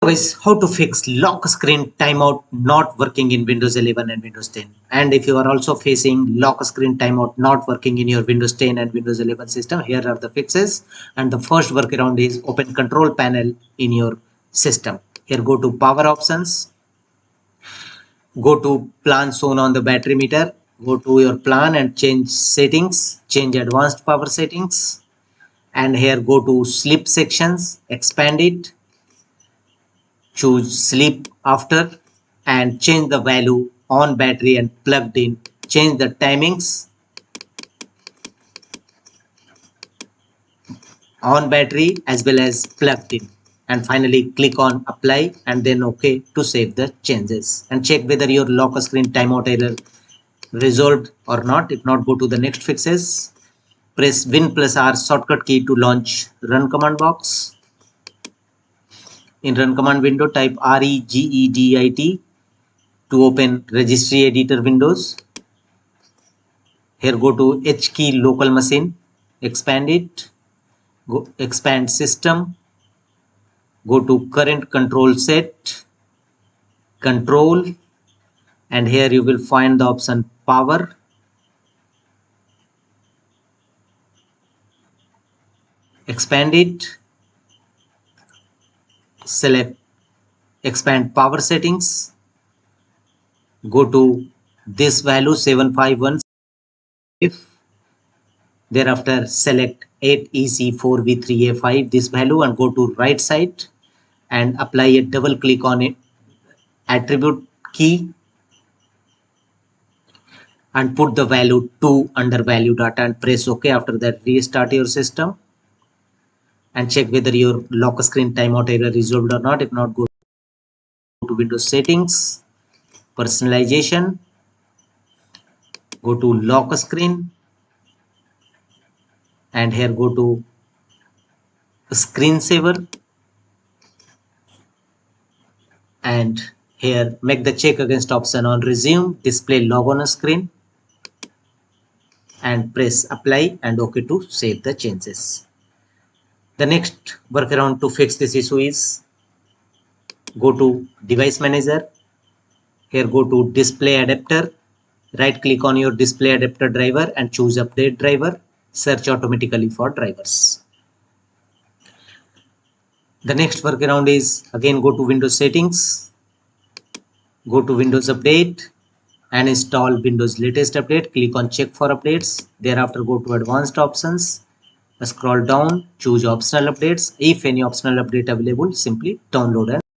Guys, how to fix lock screen timeout not working in Windows 11 and Windows 10. And if you are also facing lock screen timeout not working in your Windows 10 and Windows 11 system, here are the fixes. And the first workaround is open control panel in your system. Here go to power options, go to plan shown on the battery meter, go to your plan and change settings, change advanced power settings, and here go to sleep sections, expand it, choose sleep after, and change the value on battery and plugged in, change the timings on battery as well as plugged in, and finally click on apply and then OK to save the changes, and check whether your lock screen timeout error resolved or not. If not, go to the next fixes. Press Win plus R shortcut key to launch run command box. In run command window, type regedit to open registry editor windows. Here go to H key local machine, expand it, go expand system, go to current control set, control, and here you will find the option power. Expand it, select expand power settings, go to this value 751, thereafter select 8EC4V3A5 this value and go to right side and apply a double click on it, attribute key, and put the value 2 under value data and press OK. After that, restart your system and check whether your lock screen timeout error resolved or not. If not, go to Windows settings, personalization, go to lock screen, and here go to screensaver, and here make the check against option on resume display log on screen and press apply and OK to save the changes. The next workaround to fix this issue is go to device manager. Here go to display adapter, right click on your display adapter driver and choose update driver, search automatically for drivers. The next workaround is again go to Windows settings, go to Windows update and install Windows latest update. Click on check for updates. Thereafter go to advanced options, scroll down, choose optional updates. If any optional update available, simply download and